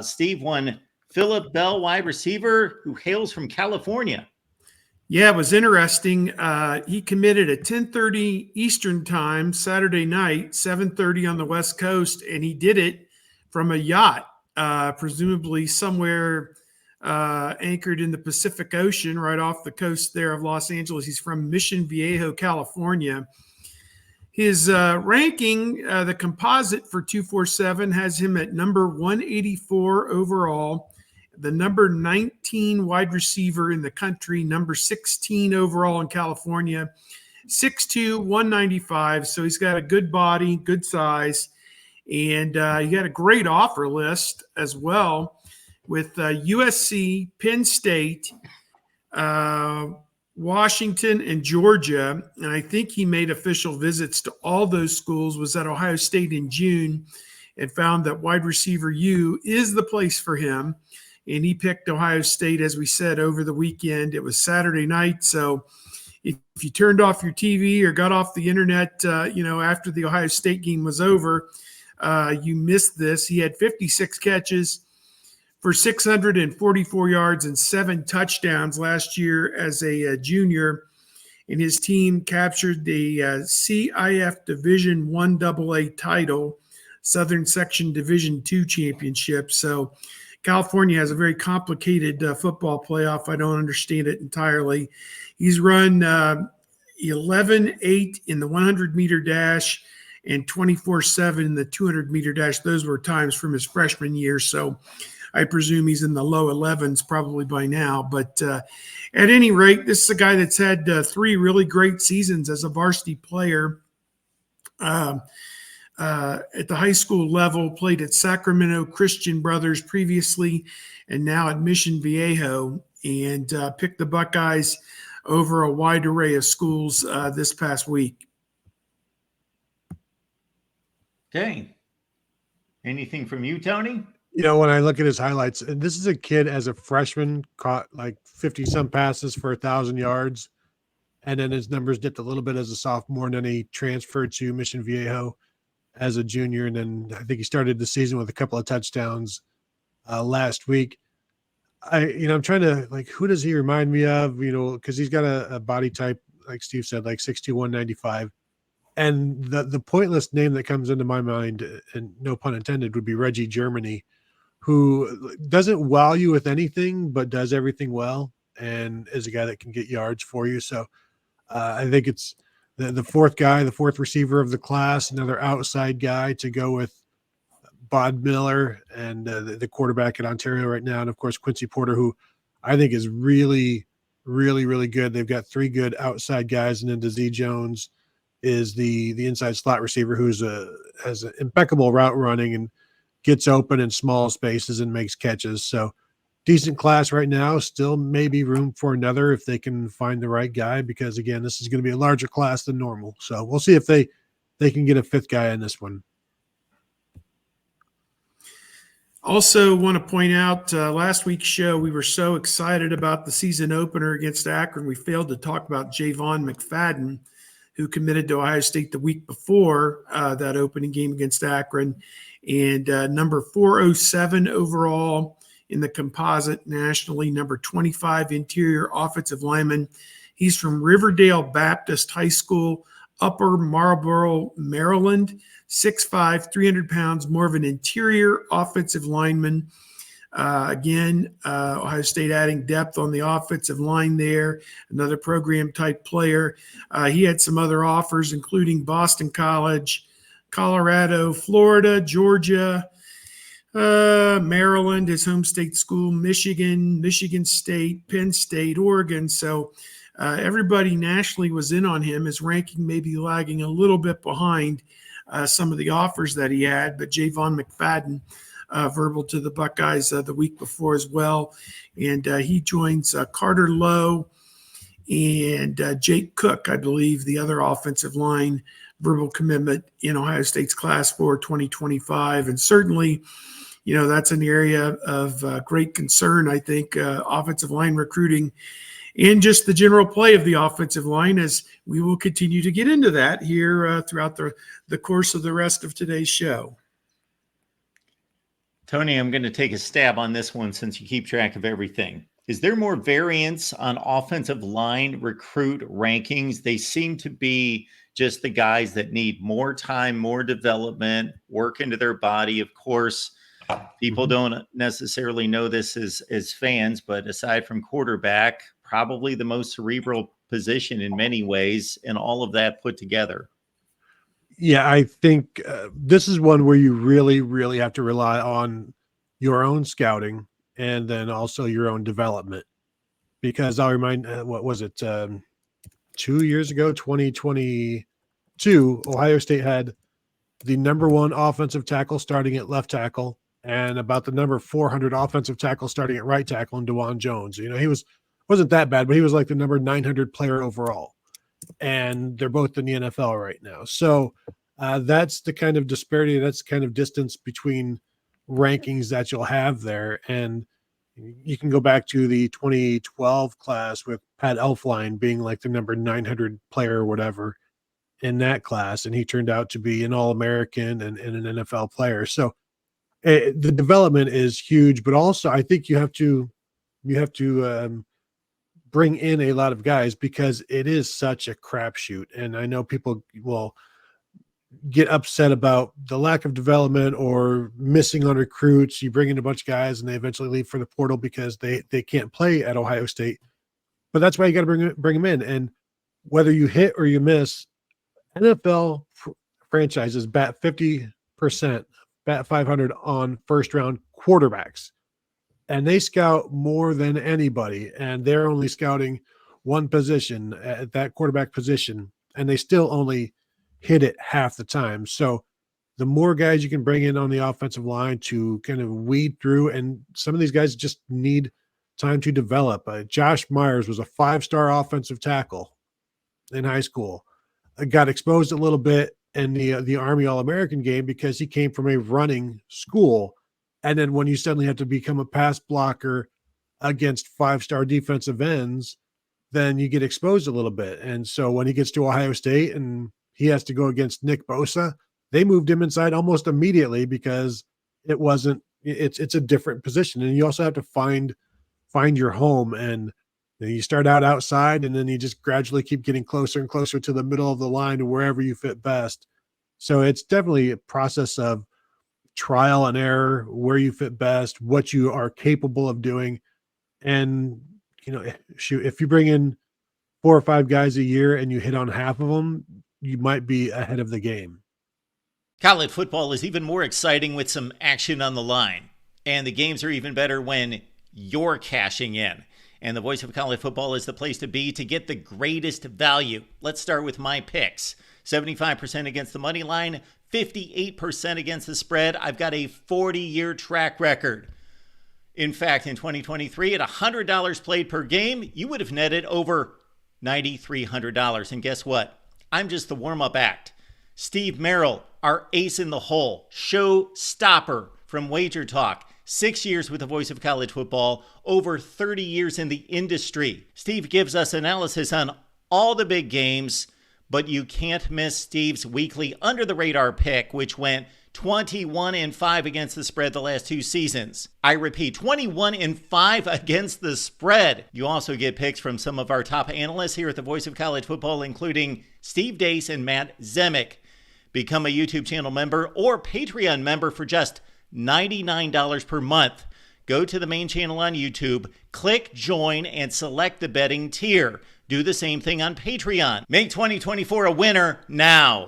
Steve, one Phillip Bell, wide receiver who hails from California. Yeah, it was interesting. He committed at 10:30 Eastern time, Saturday night, 7:30 on the West Coast, and he did it from a yacht, presumably somewhere anchored in the Pacific Ocean, right off the coast there of Los Angeles. He's from Mission Viejo, California. His ranking, the composite for 247, has him at number 184 overall, the number 19 wide receiver in the country, number 16 overall in California, 6'2", 195. So he's got a good body, good size, and he got a great offer list as well with USC, Penn State, Washington, and Georgia. And I think he made official visits to all those schools, was at Ohio State in June, and found that wide receiver U is the place for him. And he picked Ohio State, as we said, over the weekend. It was Saturday night. So if you turned off your TV or got off the internet, after the Ohio State game was over, you missed this. He had 56 catches for 644 yards and 7 touchdowns last year as a junior. And his team captured the CIF Division I AA title, Southern Section Division II championship. So California has a very complicated football playoff. I don't understand it entirely. He's run 11.8 in the 100-meter dash and 24.7 in the 200-meter dash. Those were times from his freshman year. So I presume he's in the low 11s probably by now. But at any rate, this is a guy that's had 3 really great seasons as a varsity player. At the high school level, played at Sacramento Christian Brothers previously, and now at Mission Viejo, and picked the Buckeyes over a wide array of schools this past week. Okay. Anything from you, Tony? When I look at his highlights, and this is a kid as a freshman, caught like 50-some passes for 1,000 yards, and then his numbers dipped a little bit as a sophomore, and then he transferred to Mission Viejo as a junior, and then I think he started the season with a couple of touchdowns last week. I'm trying to, who does he remind me of? Because he's got a body type, like Steve said, like 6'2", 195. And the pointless name that comes into my mind, and no pun intended, would be Reggie Germany, who doesn't wow you with anything, but does everything well, and is a guy that can get yards for you. So I think it's the fourth receiver of the class, another outside guy to go with Bod Miller and the quarterback at Ontario right now. And of course, Quincy Porter, who I think is really, really, really good. They've got 3 good outside guys. And then DeZ Jones is the inside slot receiver who's has an impeccable route running and gets open in small spaces and makes catches. So decent class right now. Still maybe room for another if they can find the right guy, because again, this is going to be a larger class than normal. So we'll see if they can get a 5th guy in this one. Also want to point out, last week's show, we were so excited about the season opener against Akron. We failed to talk about Jayvon McFadden, who committed to Ohio State the week before that opening game against Akron, and number 407 overall in the composite nationally, number 25 interior offensive lineman. He's from Riverdale Baptist High School, Upper Marlboro, Maryland, 6'5", 300 pounds, more of an interior offensive lineman. Ohio State adding depth on the offensive line there, another program-type player. He had some other offers, including Boston College, Colorado, Florida, Georgia, Maryland, his home state school, Michigan, Michigan State, Penn State, Oregon. So everybody nationally was in on him. His ranking may be lagging a little bit behind some of the offers that he had, but Jayvon McFadden verbal to the Buckeyes the week before as well. And he joins Carter Lowe and Jake Cook, I believe, the other offensive line verbal commitment in Ohio State's class for 2025. And certainly, that's an area of great concern, I think, offensive line recruiting and just the general play of the offensive line, as we will continue to get into that here throughout the course of the rest of today's show. Tony, I'm going to take a stab on this one since you keep track of everything. Is there more variance on offensive line recruit rankings? They seem to be just the guys that need more time, more development, work into their body. Of course, people don't necessarily know this as fans, but aside from quarterback, probably the most cerebral position in many ways, and all of that put together. Yeah, I think this is one where you really, really have to rely on your own scouting and then also your own development. Because I'll remind, what was it, 2 years ago, 2022, Ohio State had the number one offensive tackle starting at left tackle and about the number 400 offensive tackle starting at right tackle in DeJuan Jones. You know, he wasn't that bad, but he was like the number 900 player overall. And they're both in the NFL right now. So that's the kind of disparity, that's the kind of distance between rankings that you'll have there. And you can go back to the 2012 class with Pat Elflein being like the number 900 player or whatever in that class. And he turned out to be an All-American and an NFL player. So the development is huge, but also I think you have to bring in a lot of guys because it is such a crapshoot. And I know people will get upset about the lack of development or missing on recruits. You bring in a bunch of guys and they eventually leave for the portal because they can't play at Ohio State. But that's why you got to bring them in. And whether you hit or you miss, NFL franchises bat 50%, bat 500 on first round quarterbacks. And they scout more than anybody. And they're only scouting one position at that quarterback position. And they still only hit it half the time. So the more guys you can bring in on the offensive line to kind of weed through, and some of these guys just need time to develop. Josh Myers was a 5-star offensive tackle in high school. Got exposed a little bit in the Army All-American game because he came from a running school. And then when you suddenly have to become a pass blocker against 5-star defensive ends, then you get exposed a little bit. And so when he gets to Ohio State and he has to go against Nick Bosa, they moved him inside almost immediately because it's a different position. And you also have to find your home. And you start out outside and then you just gradually keep getting closer and closer to the middle of the line to wherever you fit best. So it's definitely a process of trial and error, where you fit best, what you are capable of doing. And, if you bring in 4 or 5 guys a year and you hit on half of them, you might be ahead of the game. College football is even more exciting with some action on the line. And the games are even better when you're cashing in. And the Voice of College Football is the place to be to get the greatest value. Let's start with my picks. 75% against the money line, 58% against the spread. I've got a 40-year track record. In fact, in 2023, at $100 played per game, you would have netted over $9,300. And guess what? I'm just the warm-up act. Steve Merrill, our ace in the hole, show stopper from Wager Talk. 6 years with the Voice of College Football, over 30 years in the industry. Steve gives us analysis on all the big games, but you can't miss Steve's weekly under-the-radar pick, which went 21-5 against the spread the last 2 seasons. I repeat, 21-5 against the spread. You also get picks from some of our top analysts here at the Voice of College Football, including Steve Dace and Matt Zemek. Become a YouTube channel member or Patreon member for just $99 per month. Go to the main channel on YouTube, click join, and select the betting tier. Do the same thing on Patreon. Make 2024 a winner now.